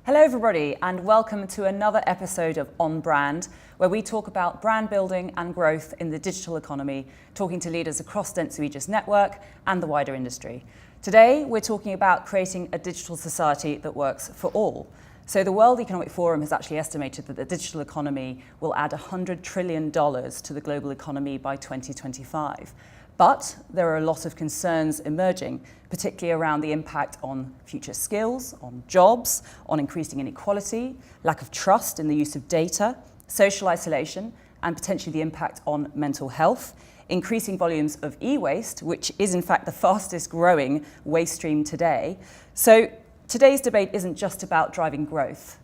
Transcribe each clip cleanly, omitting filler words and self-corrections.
Hello everybody and welcome to another episode of On Brand, where we talk about brand building and growth in the digital economy, talking to leaders across Dentsu Aegis Network and the wider industry. Today we're talking about creating a digital society that works for all. So the World Economic Forum has actually estimated that the digital economy will add $100 trillion to the global economy by 2025. But there are a lot of concerns emerging, particularly around the impact on future skills, on jobs, on increasing inequality, lack of trust in the use of data, social isolation, and potentially the impact on mental health, increasing volumes of e-waste, which is in fact the fastest growing waste stream today. So today's debate isn't just about driving growth.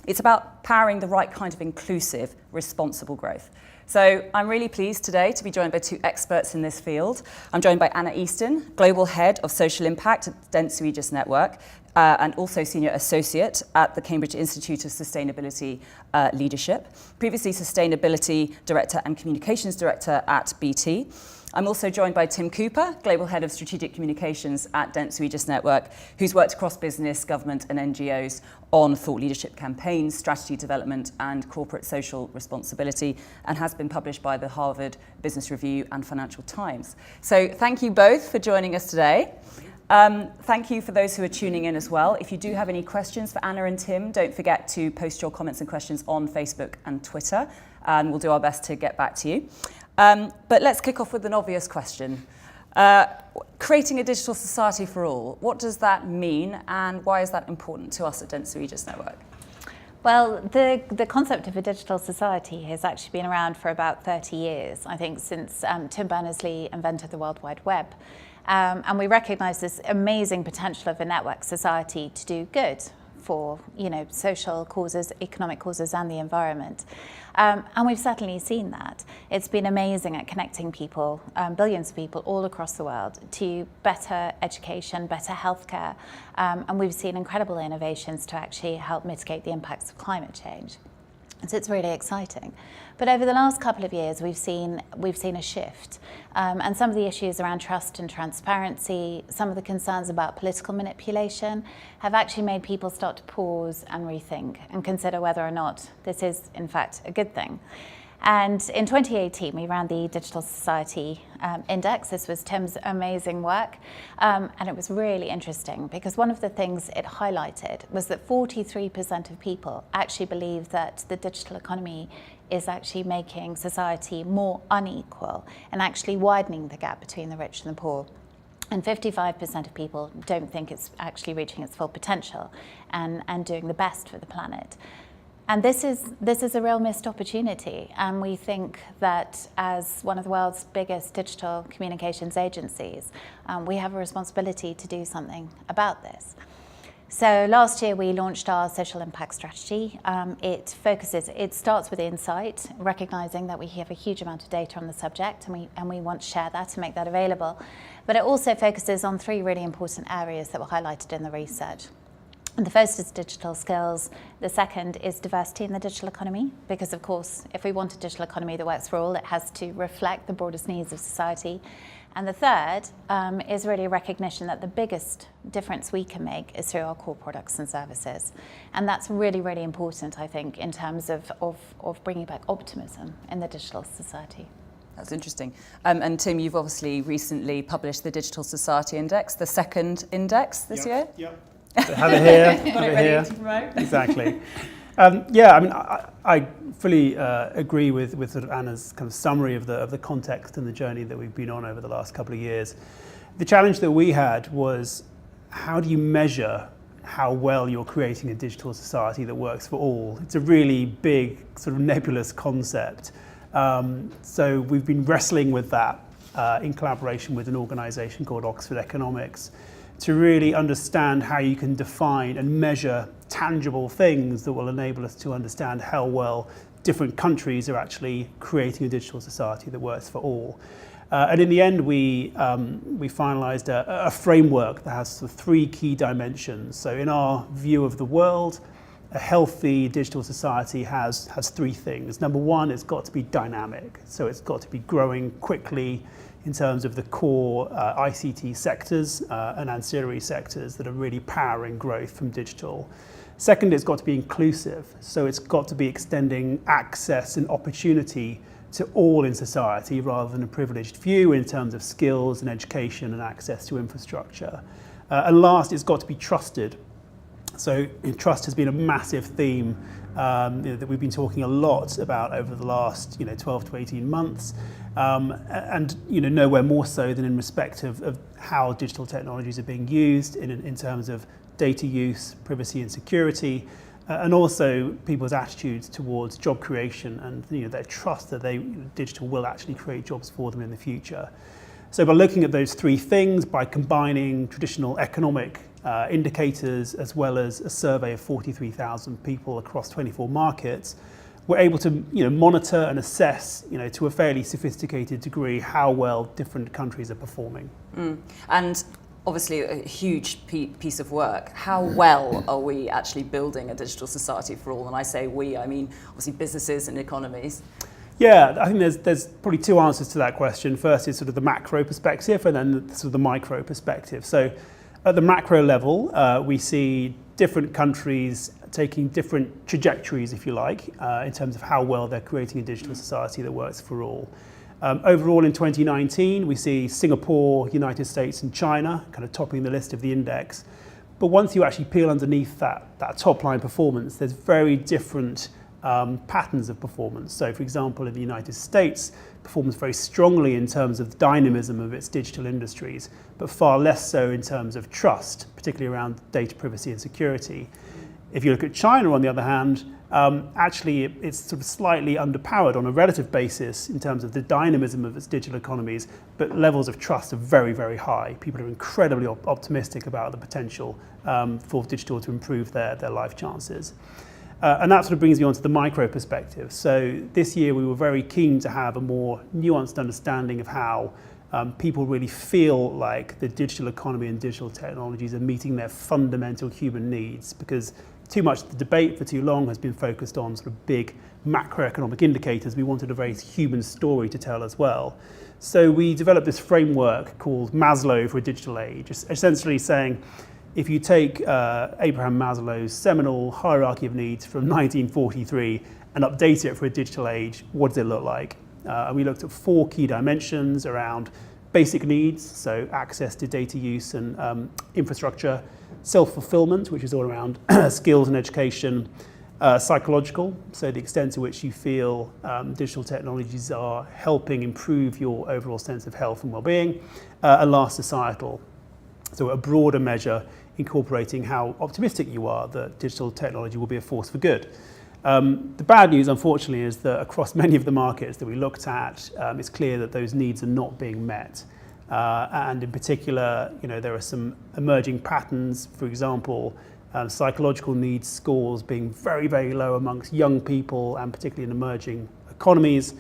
It's about powering the right kind of inclusive, responsible growth. So I'm really pleased today to be joined by two experts in this field. I'm joined by Anna Easton, Global Head of Social Impact at Dentsu Aegis Network, and also Senior Associate at the Cambridge Institute of Sustainability Leadership, previously Sustainability Director and Communications Director at BT. I'm also joined by Tim Cooper, Global Head of Strategic Communications at Dentsu Aegis Network, who's worked across business, government and NGOs on thought leadership campaigns, strategy development and corporate social responsibility, and has been published by the Harvard Business Review and Financial Times. So thank you both for joining us today. Thank you for those who are tuning in as well. If you do have any questions for Anna and Tim, don't forget to post your comments and questions on Facebook and Twitter, and we'll do our best to get back to you. But let's kick off with an obvious question. Creating a digital society for all, what does that mean and why is that important to us at Dentsu Aegis Network? Well, the concept of a digital society has actually been around for about 30 years, I think, since Tim Berners-Lee invented the World Wide Web. And we recognise this amazing potential of a network society to do good for, social causes, economic causes and the environment. And we've certainly seen that. It's been amazing at connecting people, billions of people all across the world, to better education, better healthcare, and we've seen incredible innovations to actually help mitigate the impacts of climate change. So it's really exciting. But over the last couple of years, we've seen a shift. And some of the issues around trust and transparency, some of the concerns about political manipulation have actually made people start to pause and rethink and consider whether or not this is, in fact, a good thing. And in 2018, we ran the Digital Society Index. This was Tim's amazing work. And it was really interesting because one of the things it highlighted was that 43% of people actually believe that the digital economy is actually making society more unequal and actually widening the gap between the rich and the poor. And 55% of people don't think it's actually reaching its full potential and doing the best for the planet. And this is a real missed opportunity. And we think that as one of the world's biggest digital communications agencies, we have a responsibility to do something about this. So last year we launched our social impact strategy. It starts with insight, recognizing that we have a huge amount of data on the subject and we want to share that and make that available. But it also focuses on three really important areas that were highlighted in the research. And the first is digital skills. The second is diversity in the digital economy, because of course, if we want a digital economy that works for all, it has to reflect the broadest needs of society. And the third is really a recognition that the biggest difference we can make is through our core products and services. And that's really, really important, I think, in terms of bringing back optimism in the digital society. That's interesting. And Tim, you've obviously recently published the Digital Society Index, the second index this year. Yep. Have it here. Got it ready to promote. Exactly. I fully agree with sort of Anna's kind of summary of the context and the journey that we've been on over the last couple of years. The challenge that we had was, how do you measure how well you're creating a digital society that works for all? It's a really big, sort of nebulous concept. So we've been wrestling with that in collaboration with an organisation called Oxford Economics, to really understand how you can define and measure tangible things that will enable us to understand how well different countries are actually creating a digital society that works for all. And in the end, we finalized a framework that has sort of three key dimensions. So in our view of the world, a healthy digital society has three things. Number one, it's got to be dynamic. So it's got to be growing quickly, in terms of the core ICT sectors and ancillary sectors that are really powering growth from digital. Second, it's got to be inclusive. So it's got to be extending access and opportunity to all in society rather than a privileged few in terms of skills and education and access to infrastructure. And last, it's got to be trusted. So trust has been a massive theme that we've been talking a lot about over the last 12 to 18 months, and nowhere more so than in respect of how digital technologies are being used in terms of data use, privacy and security, and also people's attitudes towards job creation and their trust that digital will actually create jobs for them in the future. So by looking at those three things, by combining traditional economic indicators as well as a survey of 43,000 people across 24 markets, we're able to monitor and assess to a fairly sophisticated degree how well different countries are performing. And obviously a huge piece of work. How well are we actually building a digital society for all? And I say we, I mean obviously businesses and economies. Yeah, I think there's probably two answers to that question. First is sort of the macro perspective and then sort of the micro perspective. So at the macro level, we see different countries taking different trajectories, if you like, in terms of how well they're creating a digital society that works for all. Overall in 2019, we see Singapore, United States and China kind of topping the list of the index. But once you actually peel underneath that top line performance, there's very different patterns of performance. So for example, in the United States, performs very strongly in terms of the dynamism of its digital industries, but far less so in terms of trust, particularly around data privacy and security. If you look at China, on the other hand, actually it's sort of slightly underpowered on a relative basis in terms of the dynamism of its digital economies, but levels of trust are very, very high. People are incredibly optimistic about the potential for digital to improve their life chances. And that sort of brings me on to the micro perspective. So this year we were very keen to have a more nuanced understanding of how people really feel like the digital economy and digital technologies are meeting their fundamental human needs, because too much of the debate for too long has been focused on sort of big macroeconomic indicators. We wanted a very human story to tell as well. So we developed this framework called Maslow for a digital age, essentially saying, if you take Abraham Maslow's seminal hierarchy of needs from 1943 and update it for a digital age, what does it look like? And we looked at 4 key dimensions around basic needs, so access to data use and infrastructure, self-fulfillment, which is all around skills and education, psychological, so the extent to which you feel digital technologies are helping improve your overall sense of health and well-being, and last, societal. So a broader measure incorporating how optimistic you are that digital technology will be a force for good. The bad news, unfortunately, is that across many of the markets that we looked at, it's clear that those needs are not being met. And in particular, there are some emerging patterns, for example, psychological needs scores being very, very low amongst young people and particularly in emerging economies,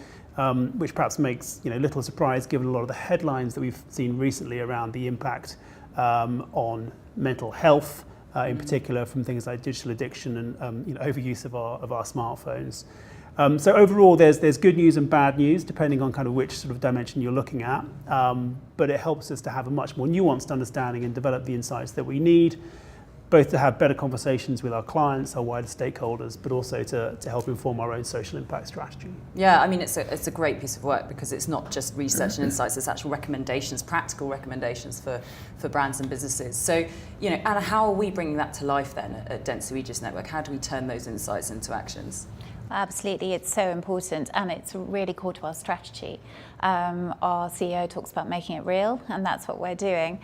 which perhaps makes little surprise given a lot of the headlines that we've seen recently around the impact on mental health, in particular from things like digital addiction and overuse of our smartphones. So overall, there's good news and bad news, depending on kind of which sort of dimension you're looking at. But it helps us to have a much more nuanced understanding and develop the insights that we need, both to have better conversations with our clients, our wider stakeholders, but also to help inform our own social impact strategy. Yeah, I mean, it's a great piece of work because it's not just research and insights, it's actual recommendations, practical recommendations for brands and businesses. So, Anna, how are we bringing that to life then at Dentsu Aegis Network? How do we turn those insights into actions? Absolutely, it's so important and it's really core to our strategy. Our CEO talks about making it real, and that's what we're doing.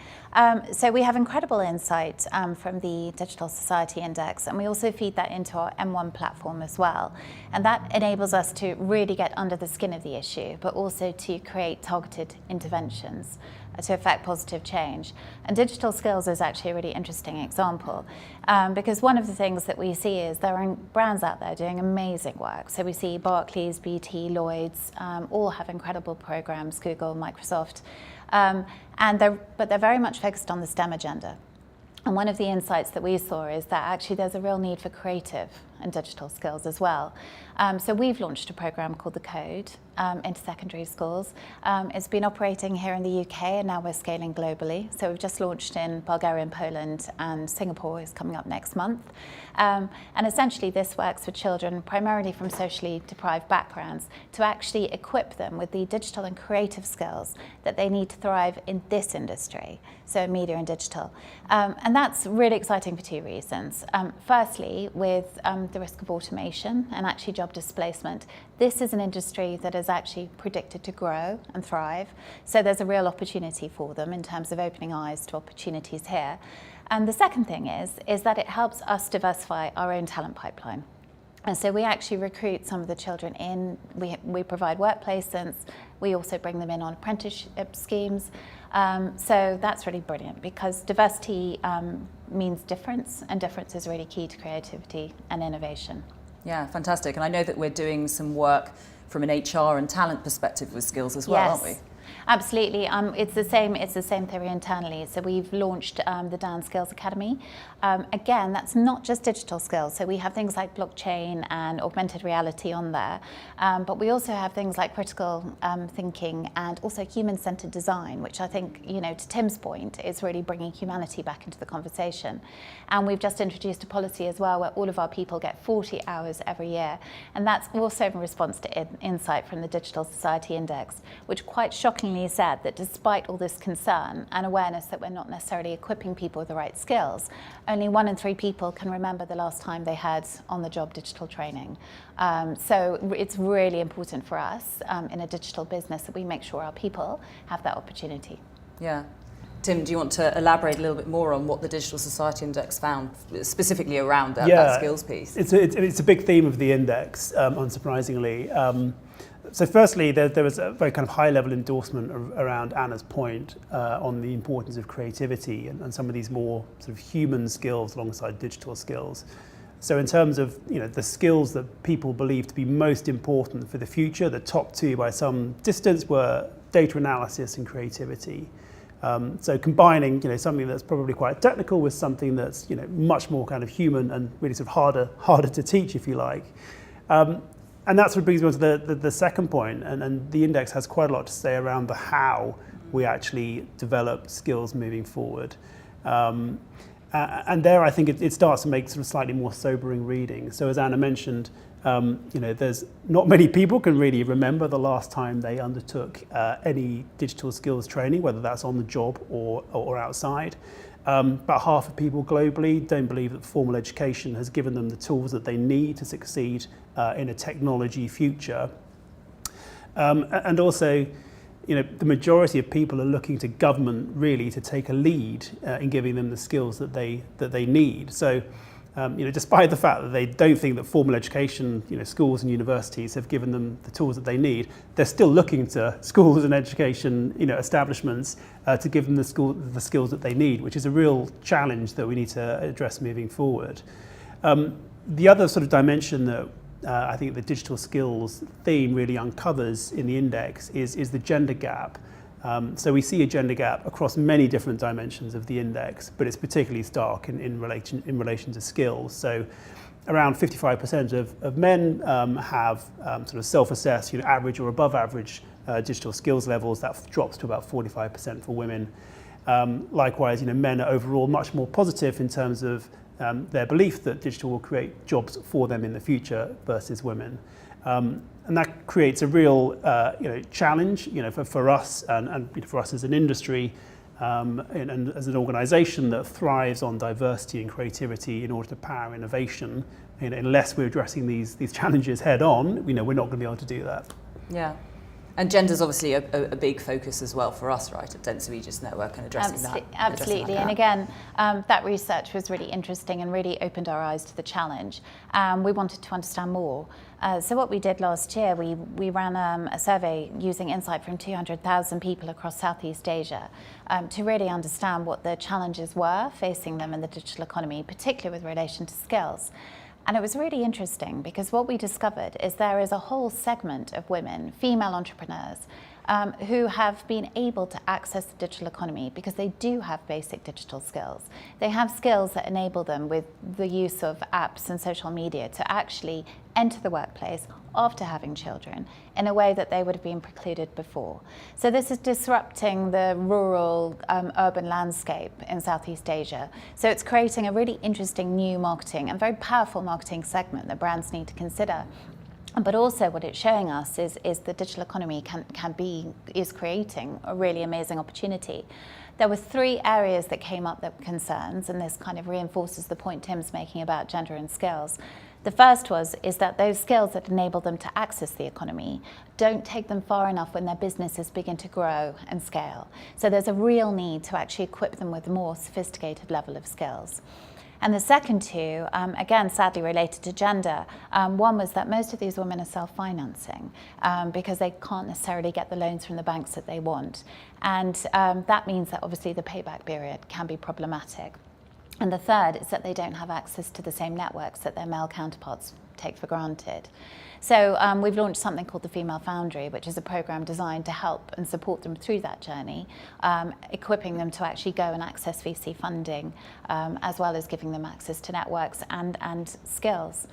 So we have incredible insight from the Digital Society Index, and we also feed that into our M1 platform as well. And that enables us to really get under the skin of the issue, but also to create targeted interventions to affect positive change. And digital skills is actually a really interesting example, because one of the things that we see is there are brands out there doing amazing work. So we see Barclays, BT, Lloyds, all have incredible programs, Google, Microsoft, but they're very much focused on the STEM agenda. And one of the insights that we saw is that actually there's a real need for creative and digital skills as well. So we've launched a program called The Code into secondary schools. It's been operating here in the UK, and now we're scaling globally. So we've just launched in Bulgaria and Poland, and Singapore is coming up next month. And essentially this works with children primarily from socially deprived backgrounds to actually equip them with the digital and creative skills that they need to thrive in this industry, so media and digital. And that's really exciting for two reasons. Firstly, with the risk of automation and actually job displacement, this is an industry that is actually predicted to grow and thrive. So there's a real opportunity for them in terms of opening eyes to opportunities here. And the second thing is that it helps us diversify our own talent pipeline. And so we actually recruit some of the children in, we provide work placements, we also bring them in on apprenticeship schemes. So that's really brilliant because diversity means difference, and difference is really key to creativity and innovation. Yeah, fantastic. And I know that we're doing some work from an HR and talent perspective with skills as well, yes. aren't we? Absolutely. It's the same theory internally. So we've launched the Dan Skills Academy. Again, that's not just digital skills. So we have things like blockchain and augmented reality on there. But we also have things like critical thinking and also human-centered design, which I think, to Tim's point, is really bringing humanity back into the conversation. And we've just introduced a policy as well where all of our people get 40 hours every year. And that's also in response to insight from the Digital Society Index, which quite shockingly said that despite all this concern and awareness that we're not necessarily equipping people with the right skills, only 1 in 3 people can remember the last time they had on-the-job digital training. So it's really important for us in a digital business that we make sure our people have that opportunity. Yeah. Tim, do you want to elaborate a little bit more on what the Digital Society Index found specifically around that skills piece? It's a big theme of the index, unsurprisingly. So firstly, there was a very kind of high-level endorsement around Anna's point on the importance of creativity and some of these more sort of human skills alongside digital skills. So in terms of the skills that people believe to be most important for the future, the top 2 by some distance were data analysis and creativity. So combining something that's probably quite technical with something that's much more kind of human and really sort of harder to teach, if you like. And that's what brings me on to the second point, and the index has quite a lot to say around the how we actually develop skills moving forward. And there I think it starts to make sort of slightly more sobering reading. So as Anna mentioned, there's not many people can really remember the last time they undertook any digital skills training, whether that's on the job or outside. About half of people globally don't believe that formal education has given them the tools that they need to succeed in a technology future. And also, the majority of people are looking to government really to take a lead in giving them the skills that they need. So, despite the fact that they don't think that formal education, schools and universities have given them the tools that they need, they're still looking to schools and education, establishments to give them the skills that they need, which is a real challenge that we need to address moving forward. The other sort of dimension that I think the digital skills theme really uncovers in the index is the gender gap. So we see a gender gap across many different dimensions of the index, but it's particularly stark in relation to skills. So around 55% of men have sort of self-assessed, average or above average digital skills levels. That drops to about 45% for women. Likewise, men are overall much more positive in terms of their belief that digital will create jobs for them in the future versus women. And that creates a real challenge for us and for us as an industry and as an organisation that thrives on diversity and creativity in order to power innovation. Unless we're addressing these challenges head on, we're not going to be able to do that. Yeah. And gender's obviously a big focus as well for us, right, at Dentsu Aegis Network and addressing that. Absolutely. And again, that research was really interesting and really opened our eyes to the challenge. We wanted to understand more. So what we did last year, we ran a survey using insight from 200,000 people across Southeast Asia to really understand what the challenges were facing them in the digital economy, particularly with relation to skills. And it was really interesting because what we discovered is there is a whole segment of women, female entrepreneurs, who have been able to access the digital economy because they do have basic digital skills. They have skills that enable them with the use of apps and social media to actually enter the workplace after having children in a way that they would have been precluded before. So this is disrupting the rural urban landscape in Southeast Asia. So it's creating a really interesting new marketing and very powerful marketing segment that brands need to consider. But also what it's showing us is the digital economy is creating a really amazing opportunity. There were 3 areas that came up that were concerns, and this kind of reinforces the point Tim's making about gender and skills. The first is that those skills that enable them to access the economy don't take them far enough when their businesses begin to grow and scale. So there's a real need to actually equip them with a more sophisticated level of skills. And the second 2, again, sadly related to gender, one was that most of these women are self-financing because they can't necessarily get the loans from the banks that they want. And that means that obviously the payback period can be problematic. And the third is that they don't have access to the same networks that their male counterparts take for granted. So we've launched something called the Female Foundry, which is a program designed to help and support them through that journey, equipping them to actually go and access VC funding, as well as giving them access to networks and skills.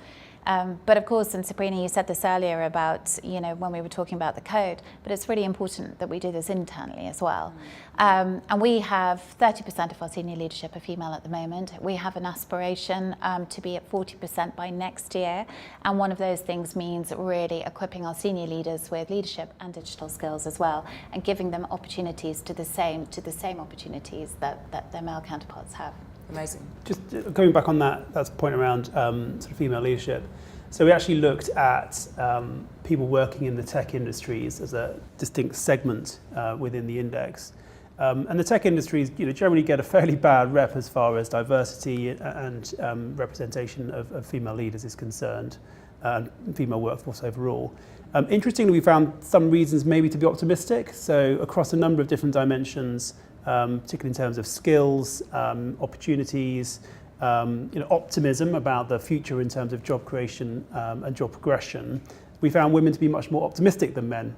But of course, and Sabrina, you said this earlier about, when we were talking about the code, but it's really important that we do this internally as well. And we have 30% of our senior leadership are female at the moment. We have an aspiration to be at 40% by next year. And one of those things means really equipping our senior leaders with leadership and digital skills as well, and giving them opportunities to the same opportunities that their male counterparts have. Amazing. Just going back on that's point around sort of female leadership. So we actually looked at people working in the tech industries as a distinct segment within the index. And the tech industries, generally get a fairly bad rep as far as diversity and representation of female leaders is concerned, and female workforce overall. Interestingly, we found some reasons maybe to be optimistic. So across a number of different dimensions, particularly in terms of skills, opportunities, optimism about the future in terms of job creation and job progression. We found women to be much more optimistic than men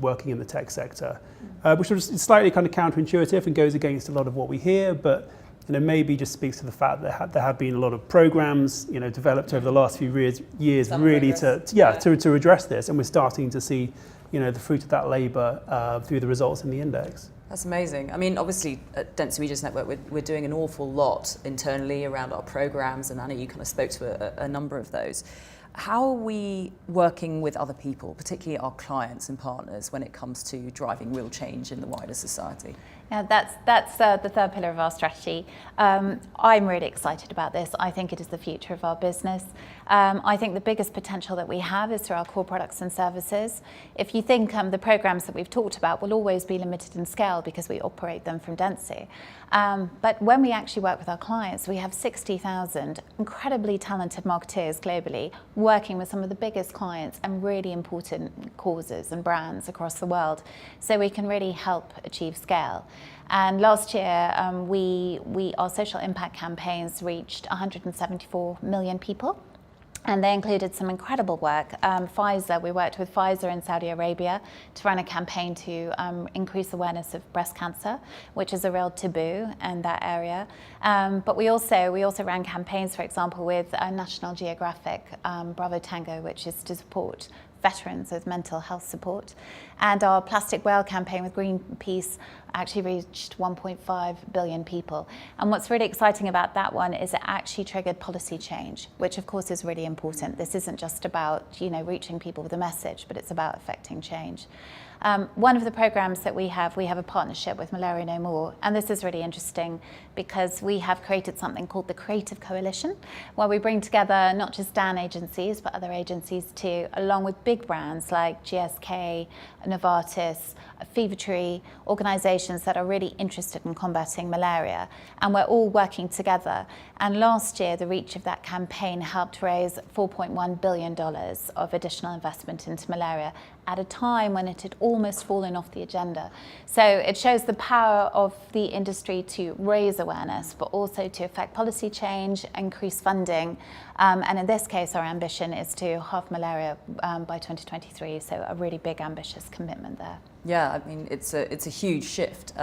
working in the tech sector, which was slightly kind of counterintuitive and goes against a lot of what we hear, but maybe just speaks to the fact that there have been a lot of programs developed over the last few years really to address this, and we're starting to see the fruit of that labour through the results in the index. That's amazing. I mean, obviously at Dentsu Aegis Network, we're doing an awful lot internally around our programs, and Anna, you kind of spoke to a number of those. How are we working with other people, particularly our clients and partners, when it comes to driving real change in the wider society? Yeah, that's the third pillar of our strategy. I'm really excited about this. I think it is the future of our business. I think the biggest potential that we have is through our core products and services. If you think the programs that we've talked about will always be limited in scale because we operate them from Dentsu. But when we actually work with our clients, we have 60,000 incredibly talented marketeers globally working with some of the biggest clients and really important causes and brands across the world, so we can really help achieve scale. And last year, our social impact campaigns reached 174 million people. And they included some incredible work. We worked with Pfizer in Saudi Arabia to run a campaign to increase awareness of breast cancer, which is a real taboo in that area. But we also ran campaigns, for example, with National Geographic, Bravo Tango, which is to support veterans with mental health support. And our plastic whale campaign with Greenpeace actually reached 1.5 billion people. And what's really exciting about that one is it actually triggered policy change, which of course is really important. This isn't just about reaching people with a message, but it's about affecting change. One of the programs that we have a partnership with Malaria No More, and this is really interesting because we have created something called the Creative Coalition, where we bring together not just DAN agencies, but other agencies too, along with big brands like GSK, Novartis, Fevertree, organisations that are really interested in combating malaria, and we're all working together. And last year, the reach of that campaign helped raise $4.1 billion of additional investment into malaria at a time when it had almost fallen off the agenda. So it shows the power of the industry to raise awareness, but also to affect policy change, increase funding. And in this case, our ambition is to halve malaria by 2023, so a really big, ambitious commitment there. Yeah, I mean, it's a huge shift.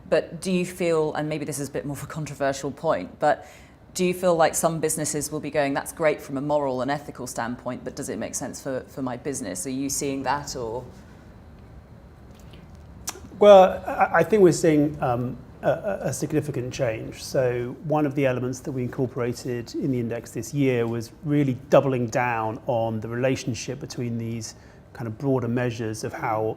But do you feel, and maybe this is a bit more of a controversial point, but do you feel like some businesses will be going, that's great from a moral and ethical standpoint, but does it make sense for my business? Are you seeing that, or? Well, I think we're seeing a significant change. So one of the elements that we incorporated in the index this year was really doubling down on the relationship between these kind of broader measures of how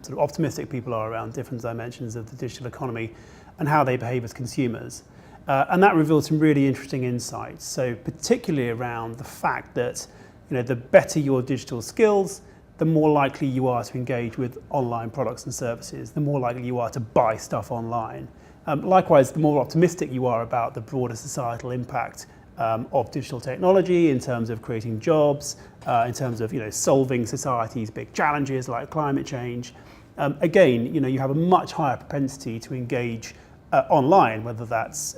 sort of optimistic people are around different dimensions of the digital economy and how they behave as consumers. And that revealed some really interesting insights. So particularly around the fact that, the better your digital skills, the more likely you are to engage with online products and services, the more likely you are to buy stuff online. Likewise, the more optimistic you are about the broader societal impact of digital technology in terms of creating jobs, in terms of solving society's big challenges like climate change. Again, you have a much higher propensity to engage online, whether that's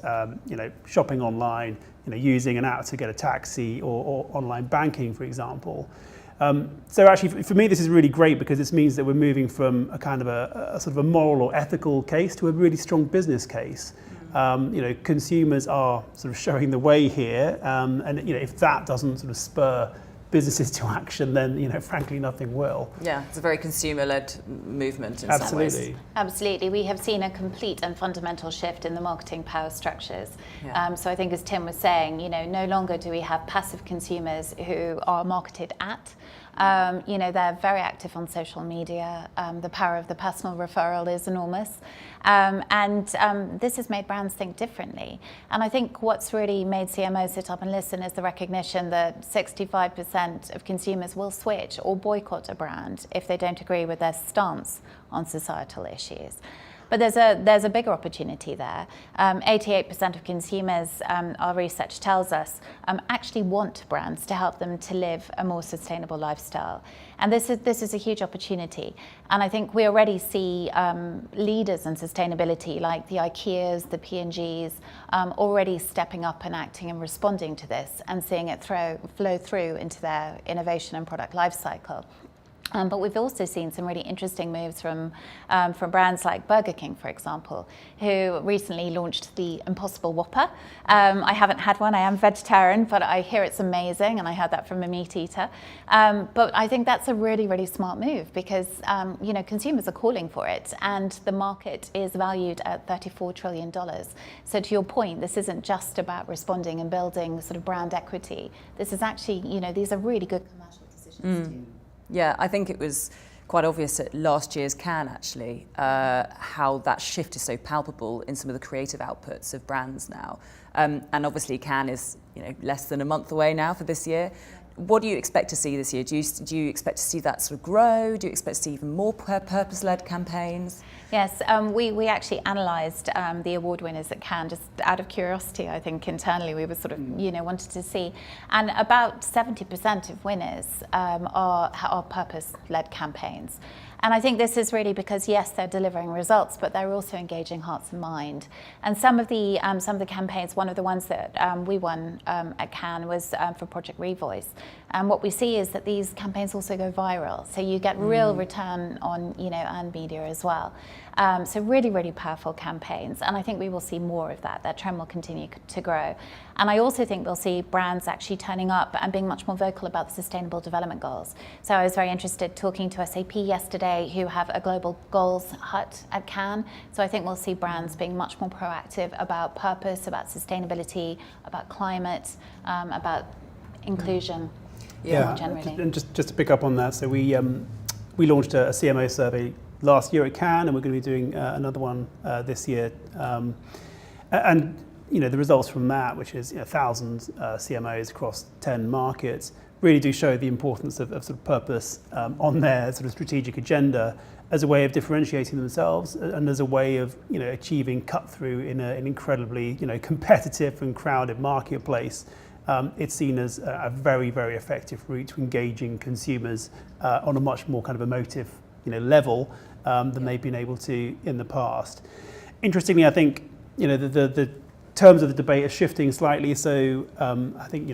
shopping online, using an app to get a taxi, or online banking, for example. So actually, for me, this is really great because this means that we're moving from a kind of a sort of a moral or ethical case to a really strong business case. Consumers are sort of showing the way here, and if that doesn't sort of spur businesses to action, then frankly nothing will. Yeah, it's a very consumer-led movement in some ways. Absolutely. We have seen a complete and fundamental shift in the marketing power structures. Yeah. So I think, as Tim was saying, no longer do we have passive consumers who are marketed at. They're very active on social media. The power of the personal referral is enormous. This has made brands think differently. And I think what's really made CMOs sit up and listen is the recognition that 65% of consumers will switch or boycott a brand if they don't agree with their stance on societal issues. But there's a bigger opportunity there. 88% of consumers, our research tells us, actually want brands to help them to live a more sustainable lifestyle. And this is a huge opportunity. And I think we already see leaders in sustainability like the IKEAs, the P&Gs, already stepping up and acting and responding to this and seeing it flow through into their innovation and product lifecycle. But we've also seen some really interesting moves from brands like Burger King, for example, who recently launched the Impossible Whopper. I haven't had one, I am vegetarian, but I hear it's amazing, and I heard that from a meat eater. But I think that's a really, really smart move because, consumers are calling for it, and the market is valued at $34 trillion. So to your point, this isn't just about responding and building sort of brand equity. This is actually, these are really good commercial decisions too. Yeah, I think it was quite obvious at last year's Cannes, actually, how that shift is so palpable in some of the creative outputs of brands now. And obviously Cannes is less than a month away now for this year. What do you expect to see this year? Do you expect to see that sort of grow? Do you expect to see even more purpose-led campaigns? Yes, we actually analysed the award winners at Cannes just out of curiosity. I think internally we were sort of wanted to see, and about 70% of winners are purpose-led campaigns. And I think this is really because, yes, they're delivering results, but they're also engaging hearts and mind. And some of the campaigns, one of the ones that we won at Cannes was for Project Revoice. And what we see is that these campaigns also go viral, so you get real return on earned media as well. So really, really powerful campaigns, and I think we will see more of that. That trend will continue to grow. And I also think we'll see brands actually turning up and being much more vocal about the Sustainable Development Goals. So I was very interested talking to SAP yesterday, who have a global goals hut at Cannes. So I think we'll see brands being much more proactive about purpose, about sustainability, about climate, about inclusion. Yeah, generally. And just to pick up on that, so we launched a CMO survey last year at Cannes, and we're going to be doing another one this year. And the results from that, which is 1,000 CMOs across 10 markets, really do show the importance of sort of purpose on their sort of strategic agenda as a way of differentiating themselves and as a way of achieving cut through in an incredibly competitive and crowded marketplace. It's seen as a very, very effective route to engaging consumers on a much more kind of emotive level than they've been able to in the past. Interestingly, I think the terms of the debate are shifting slightly. So I think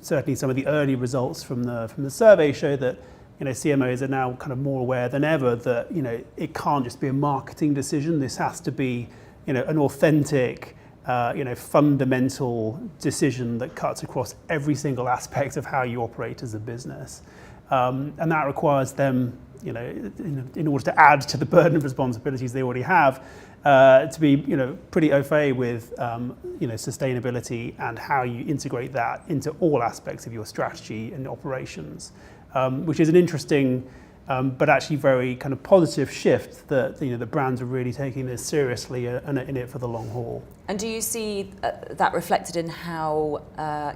certainly some of the early results from the survey show that CMOs are now kind of more aware than ever that, it can't just be a marketing decision. This has to be, an authentic, fundamental decision that cuts across every single aspect of how you operate as a business. And that requires them, in order to add to the burden of responsibilities they already have, to be, pretty au fait with, sustainability and how you integrate that into all aspects of your strategy and operations, which is an interesting, but actually very kind of positive shift that, the brands are really taking this seriously and are in it for the long haul. And do you see that reflected in how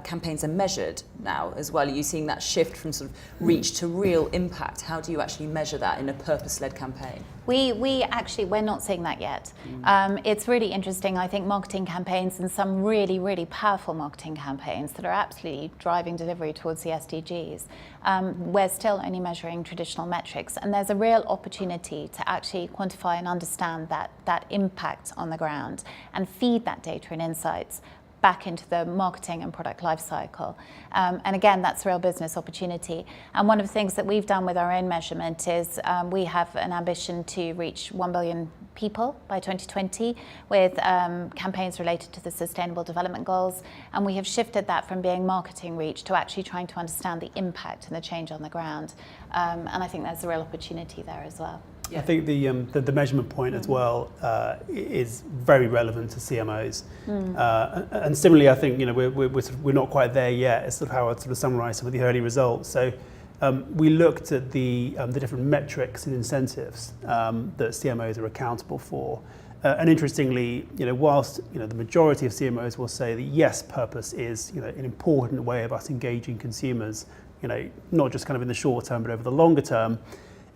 campaigns are measured now as well? Are you seeing that shift from sort of reach to real impact? How do you actually measure that in a purpose-led campaign? We're not seeing that yet. It's really interesting. I think marketing campaigns and some really, really powerful marketing campaigns that are absolutely driving delivery towards the SDGs, we're still only measuring traditional metrics. And there's a real opportunity to actually quantify and understand that impact on the ground and feed that data and insights back into the marketing and product life cycle. And again, that's a real business opportunity. And one of the things that we've done with our own measurement is we have an ambition to reach 1 billion people by 2020 with campaigns related to the Sustainable Development Goals. And we have shifted that from being marketing reach to actually trying to understand the impact and the change on the ground. And I think there's a real opportunity there as well. Yeah. I think the measurement point as well is very relevant to CMOs, and similarly, I think we're not quite there yet. It's sort of how I'd sort of summarise some of the early results. So we looked at the different metrics and incentives that CMOs are accountable for, and interestingly, whilst the majority of CMOs will say that yes, purpose is an important way of us engaging consumers, not just kind of in the short term but over the longer term.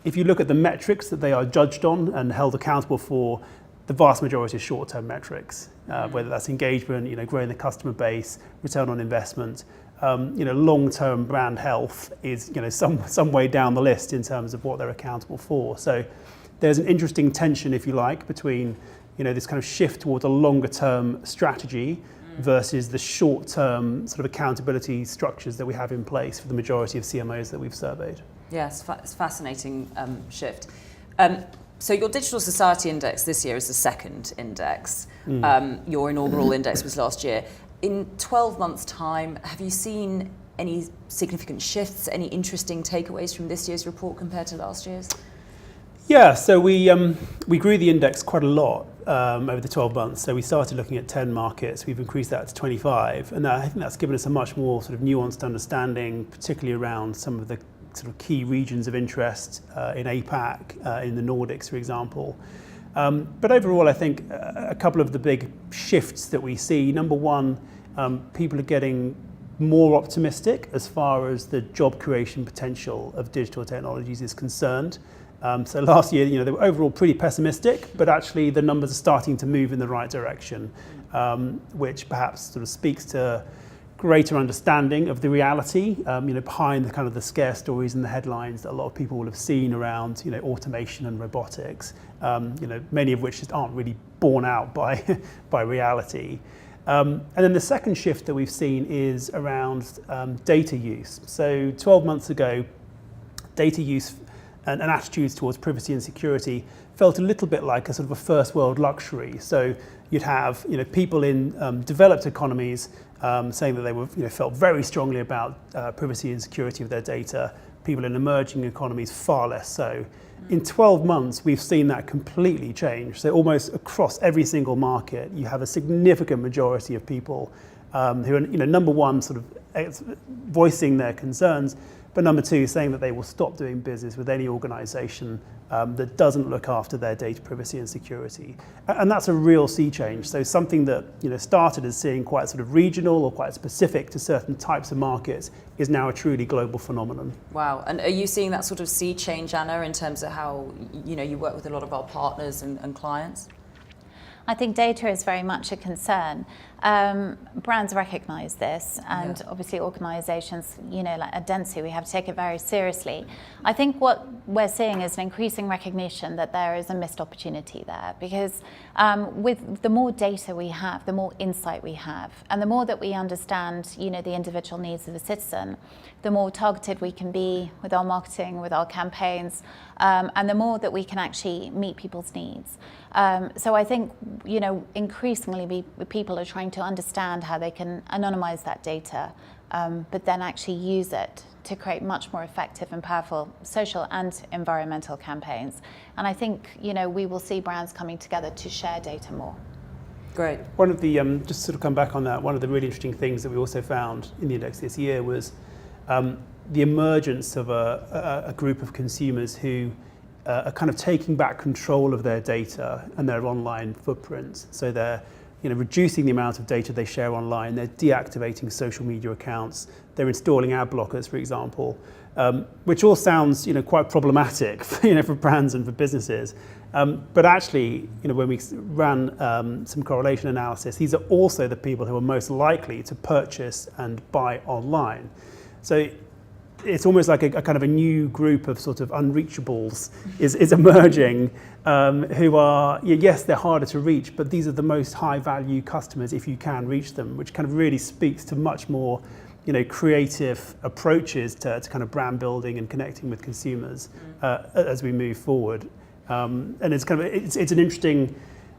If you look at the metrics that they are judged on and held accountable for, the vast majority are short-term metrics, whether that's engagement, growing the customer base, return on investment. Long-term brand health is some way down the list in terms of what they're accountable for. So there's an interesting tension, if you like, between this kind of shift towards a longer-term strategy versus the short-term sort of accountability structures that we have in place for the majority of CMOs that we've surveyed. Yes, it's a fascinating shift. So your Digital Society Index this year is the second index. Your inaugural index was last year. In 12 months' time, have you seen any significant shifts, any interesting takeaways from this year's report compared to last year's? Yeah, so we grew the index quite a lot over the 12 months. So we started looking at 10 markets. We've increased that to 25. And I think that's given us a much more sort of nuanced understanding, particularly around some of the sort of key regions of interest in APAC, in the Nordics, for example. But overall, I think a couple of the big shifts that we see. Number one, people are getting more optimistic as far as the job creation potential of digital technologies is concerned. So last year, they were overall pretty pessimistic, but actually the numbers are starting to move in the right direction, which perhaps sort of speaks to greater understanding of the reality, behind the kind of the scare stories and the headlines that a lot of people will have seen around, automation and robotics, many of which just aren't really borne out by reality. And then the second shift that we've seen is around data use. So 12 months ago, data use and attitudes towards privacy and security felt a little bit like a sort of a first world luxury. So you'd have people in developed economies saying that they were felt very strongly about privacy and security of their data. People in emerging economies far less so. In 12 months, we've seen that completely change. So almost across every single market, you have a significant majority of people who are, number one, sort of voicing their concerns, but number two, saying that they will stop doing business with any organisation that doesn't look after their data privacy and security. And that's a real sea change. So something that started as seeing quite sort of regional or quite specific to certain types of markets is now a truly global phenomenon. Wow. And are you seeing that sort of sea change, Anna, in terms of how you work with a lot of our partners and clients? I think data is very much a concern. Brands recognise this, and obviously organisations, like at Dentsu, we have to take it very seriously. I think what we're seeing is an increasing recognition that there is a missed opportunity there, because with the more data we have, the more insight we have, and the more that we understand, the individual needs of a citizen, the more targeted we can be with our marketing, with our campaigns, and the more that we can actually meet people's needs. So I think, increasingly people are trying to understand how they can anonymize that data, but then actually use it to create much more effective and powerful social and environmental campaigns. And I think, we will see brands coming together to share data more. Great. One of the, just sort of come back on that, one of the really interesting things that we also found in the index this year was the emergence of a group of consumers who are kind of taking back control of their data and their online footprints. So they're reducing the amount of data they share online, they're deactivating social media accounts, they're installing ad blockers, for example, which all sounds quite problematic for brands and for businesses. But actually, when we ran some correlation analysis, these are also the people who are most likely to purchase and buy online. So it's almost like a kind of a new group of sort of unreachables is emerging, who are, yes, they're harder to reach, but these are the most high value customers if you can reach them, which kind of really speaks to much more creative approaches to kind of brand building and connecting with consumers as we move forward. And it's kind of it's an interesting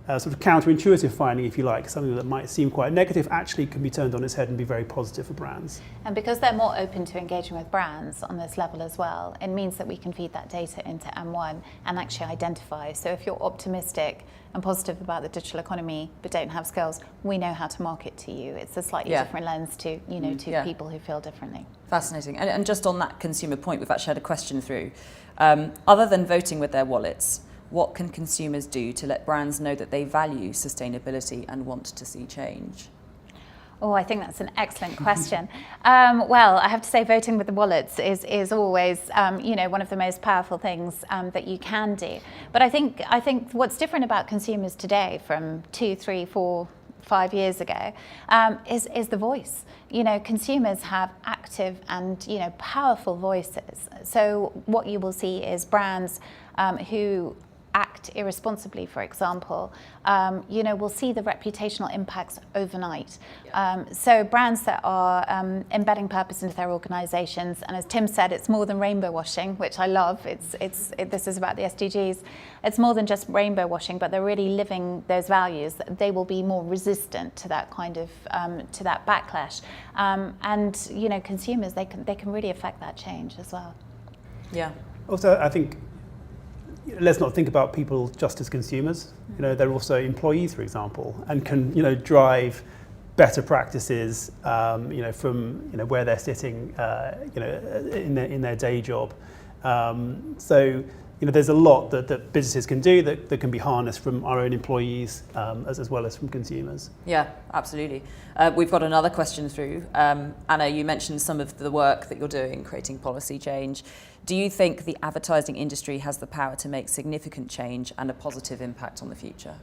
sort of counterintuitive finding, if you like. Something that might seem quite negative actually can be turned on its head and be very positive for brands. And because they're more open to engaging with brands on this level as well, it means that we can feed that data into M1 and actually identify. So if you're optimistic and positive about the digital economy but don't have skills, we know how to market to you. It's a slightly different lens to people who feel differently. Fascinating. And just on that consumer point, we've actually had a question through. Other than voting with their wallets, what can consumers do to let brands know that they value sustainability and want to see change? Oh, I think that's an excellent question. Well, I have to say voting with the wallets is always, one of the most powerful things that you can do. But I think what's different about consumers today from 2, 3, 4, 5 years ago is the voice. Consumers have active and powerful voices. So what you will see is brands who act irresponsibly, for example, we'll see the reputational impacts overnight. So brands that are embedding purpose into their organisations, and as Tim said, it's more than rainbow washing, which I love. This is about the SDGs. It's more than just rainbow washing, but they're really living those values. They will be more resistant to that kind of to that backlash, and consumers they can really affect that change as well. Yeah. Also, I think, let's not think about people just as consumers. They're also employees, for example, and can drive better practices, from where they're sitting, in their day job. So there's a lot that businesses can do that can be harnessed from our own employees as well as from consumers. Yeah, absolutely. We've got another question through. Anna, you mentioned some of the work that you're doing, creating policy change. Do you think the advertising industry has the power to make significant change and a positive impact on the future?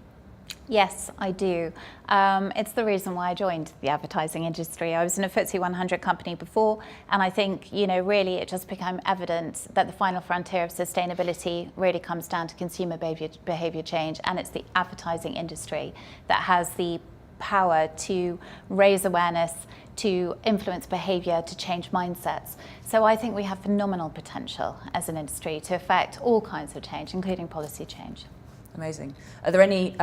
Yes, I do. It's the reason why I joined the advertising industry. I was in a FTSE 100 company before, and I think, really it just became evident that the final frontier of sustainability really comes down to consumer behavior change, and it's the advertising industry that has the power to raise awareness, to influence behaviour, to change mindsets. So I think we have phenomenal potential as an industry to affect all kinds of change, including policy change. Amazing. Are there any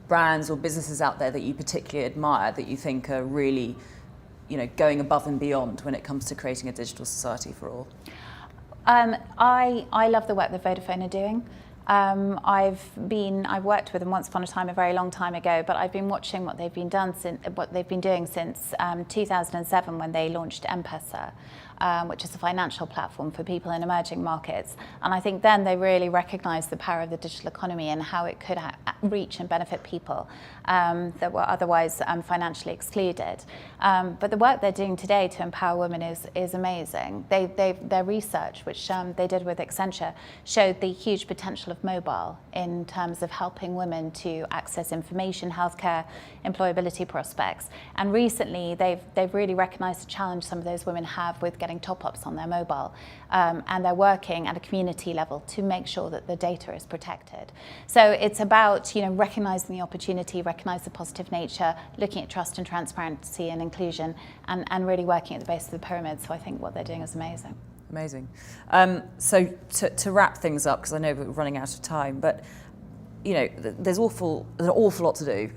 brands or businesses out there that you particularly admire that you think are really, going above and beyond when it comes to creating a digital society for all? I love the work that Vodafone are doing. I've worked with them once upon a time, a very long time ago, but I've been watching what they've been doing since 2007 when they launched M-Pesa, which is a financial platform for people in emerging markets. And I think then they really recognised the power of the digital economy and how it could reach and benefit people that were otherwise financially excluded. But the work they're doing today to empower women is amazing. Their research, which they did with Accenture, showed the huge potential of of mobile in terms of helping women to access information, healthcare, employability prospects. And recently, they've really recognised the challenge some of those women have with getting top-ups on their mobile. And they're working at a community level to make sure that the data is protected. So it's about, recognising the opportunity, recognise the positive nature, looking at trust and transparency and inclusion, and really working at the base of the pyramid. So I think what they're doing is amazing. Amazing. So to wrap things up, because I know we're running out of time, but there's an awful lot to do.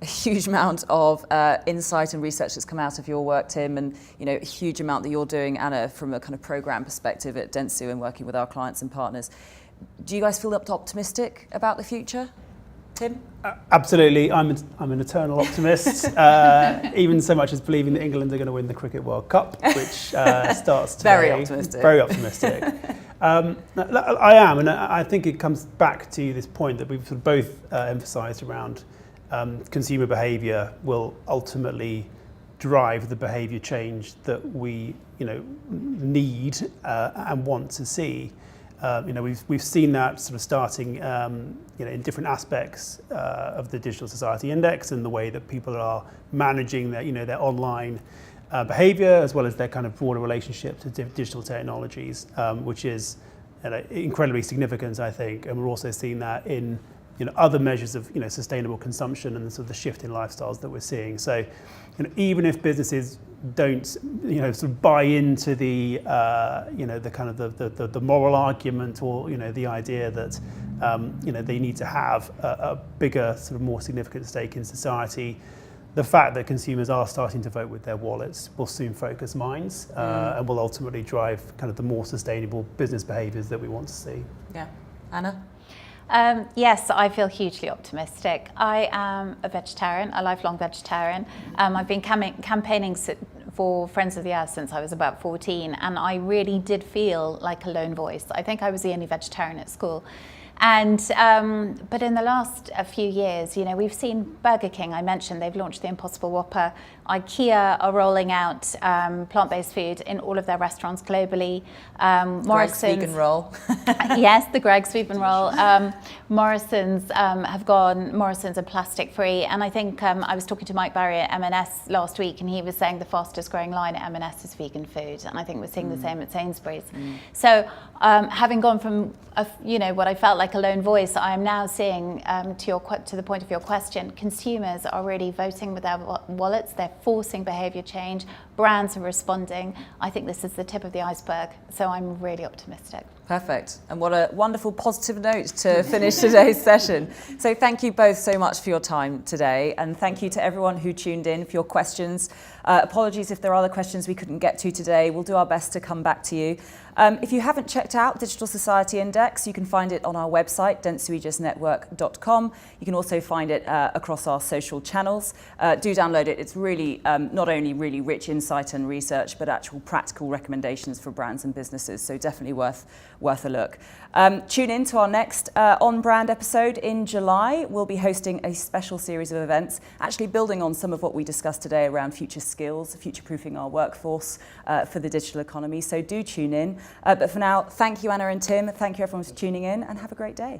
A huge amount of insight and research that's come out of your work, Tim, and a huge amount that you're doing, Anna, from a kind of program perspective at Dentsu and working with our clients and partners. Do you guys feel optimistic about the future? Tim? Absolutely. I'm an eternal optimist, even so much as believing that England are going to win the Cricket World Cup, which starts today. Very optimistic. Very optimistic. I am, and I think it comes back to this point that we've sort of both emphasised around consumer behaviour will ultimately drive the behaviour change that we need and want to see. We've seen that sort of starting in different aspects of the Digital Society Index and the way that people are managing their online behaviour as well as their kind of broader relationship to digital technologies, which is incredibly significant, I think. And we're also seeing that in other measures of sustainable consumption and the sort of the shift in lifestyles that we're seeing. So even if businesses don't sort of buy into the the kind of the moral argument or the idea that they need to have a bigger sort of more significant stake in society, the fact that consumers are starting to vote with their wallets will soon focus minds and will ultimately drive kind of the more sustainable business behaviours that we want to see. Yeah. Anna? Yes, I feel hugely optimistic. I am a vegetarian, a lifelong vegetarian. I've been campaigning for Friends of the Earth since I was about 14, and I really did feel like a lone voice. I think I was the only vegetarian at school. And but in the last few years, we've seen Burger King. I mentioned they've launched the Impossible Whopper. IKEA are rolling out plant-based food in all of their restaurants globally. Greg's vegan roll. Yes, the Greg's vegan roll. Morrison's Morrison's are plastic-free, and I think I was talking to Mike Barry at M&S last week, and he was saying the fastest-growing line at M&S is vegan food, and I think we're seeing the same at Sainsbury's. So, having gone from what I felt like a lone voice, I am now seeing, to the point of your question, consumers are really voting with their wallets. They're forcing behaviour change. Brands are responding. I think this is the tip of the iceberg. So I'm really optimistic. Perfect. And what a wonderful positive note to finish today's session. So thank you both so much for your time today. And thank you to everyone who tuned in for your questions. Apologies if there are other questions we couldn't get to today. We'll do our best to come back to you. If you haven't checked out Digital Society Index, you can find it on our website, dentsuaegisnetwork.com. You can also find it across our social channels. Do download it. It's really not only really rich insight and research, but actual practical recommendations for brands and businesses. So definitely worth a look. Tune in to our next On Brand episode in July. We'll be hosting a special series of events, actually building on some of what we discussed today around future skills, future-proofing our workforce for the digital economy. So do tune in. But for now, thank you, Anna and Tim. Thank you, everyone, for tuning in, and have a great day.